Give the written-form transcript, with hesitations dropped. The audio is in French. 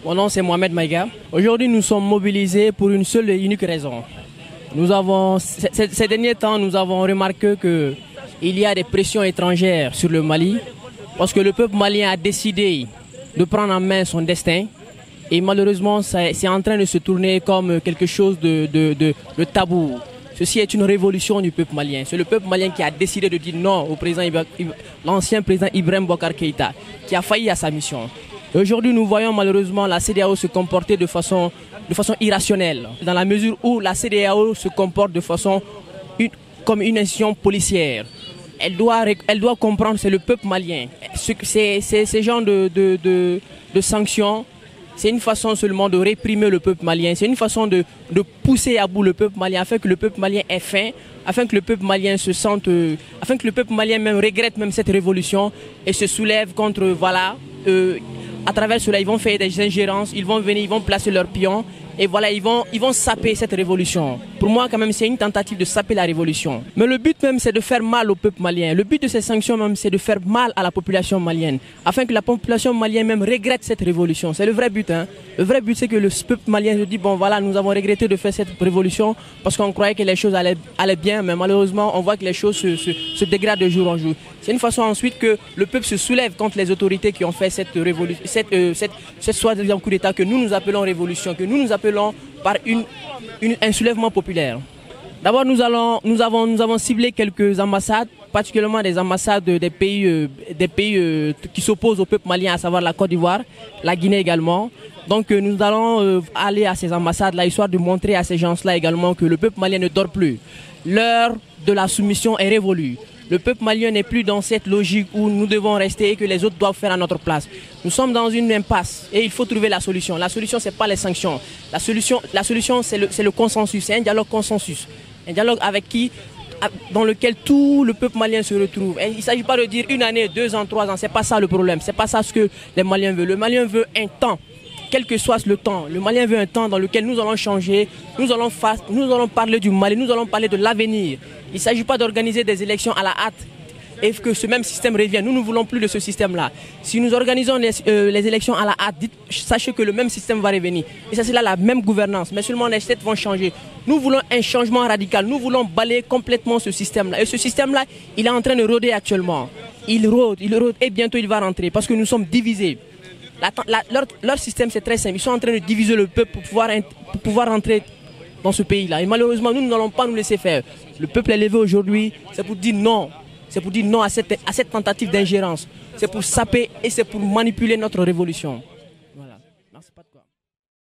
Mon nom c'est Mohamed Maïga. Aujourd'hui nous sommes mobilisés pour une seule et unique raison. Ces derniers temps nous avons remarqué qu'il y a des pressions étrangères sur le Mali parce que le peuple malien a décidé de prendre en main son destin et malheureusement c'est en train de se tourner comme quelque chose de tabou. Ceci est une révolution du peuple malien. C'est le peuple malien qui a décidé de dire non au président, l'ancien président Ibrahim Boubacar Keïta, qui a failli à sa mission. Aujourd'hui, nous voyons malheureusement la CEDEAO se comporter de façon irrationnelle, dans la mesure où la CEDEAO se comporte comme une institution policière. Elle doit comprendre, c'est le peuple malien. Ces genres de sanctions, c'est une façon seulement de réprimer le peuple malien. C'est une façon de pousser à bout le peuple malien afin que le peuple malien ait faim, afin que le peuple malien se sente, afin que le peuple malien même regrette même cette révolution et se soulève contre, voilà, à travers cela, ils vont faire des ingérences, ils vont venir, ils vont placer leurs pions et voilà, ils vont saper cette révolution. Pour moi, quand même, c'est une tentative de saper la révolution. Mais le but même, c'est de faire mal au peuple malien. Le but de ces sanctions même, c'est de faire mal à la population malienne, afin que la population malienne même regrette cette révolution. C'est le vrai but, hein. Le vrai but, c'est que le peuple malien se dit, bon voilà, nous avons regretté de faire cette révolution parce qu'on croyait que les choses allaient bien, mais malheureusement, on voit que les choses se dégradent de jour en jour. C'est une façon ensuite que le peuple se soulève contre les autorités qui ont fait cette révolution, cette soi-disant coup d'État que nous appelons révolution, que nous appelons par un soulèvement populaire. D'abord, nous avons ciblé quelques ambassades, particulièrement des ambassades des pays qui s'opposent au peuple malien, à savoir la Côte d'Ivoire, la Guinée également. Donc nous allons aller à ces ambassades-là, histoire de montrer à ces gens-là également que le peuple malien ne dort plus. L'heure de la soumission est révolue. Le peuple malien n'est plus dans cette logique où nous devons rester et que les autres doivent faire à notre place. Nous sommes dans une impasse et il faut trouver la solution. La solution, ce n'est pas les sanctions. La solution c'est le consensus, c'est un dialogue consensus. Un dialogue dans lequel tout le peuple malien se retrouve. Et il ne s'agit pas de dire 1 année, 2 ans, 3 ans, ce n'est pas ça le problème. Ce n'est pas ça ce que les Maliens veulent. Le Malien veut un temps. Quel que soit le temps, le Malien veut un temps dans lequel nous allons changer, nous allons parler du Mali, nous allons parler de l'avenir. Il ne s'agit pas d'organiser des élections à la hâte et que ce même système revienne. Nous ne voulons plus de ce système-là. Si nous organisons les élections à la hâte, sachez que le même système va revenir. Et ça, c'est là la même gouvernance, mais seulement les têtes vont changer. Nous voulons un changement radical. Nous voulons balayer complètement ce système-là. Et ce système-là, il est en train de rôder actuellement. Il rôde et bientôt il va rentrer parce que nous sommes divisés. Leur système, c'est très simple. Ils sont en train de diviser le peuple pour pouvoir entrer dans ce pays-là. Et malheureusement, nous n'allons pas nous laisser faire. Le peuple est levé aujourd'hui, c'est pour dire non. C'est pour dire non à cette tentative d'ingérence. C'est pour saper et c'est pour manipuler notre révolution. Voilà. Merci pas de quoi.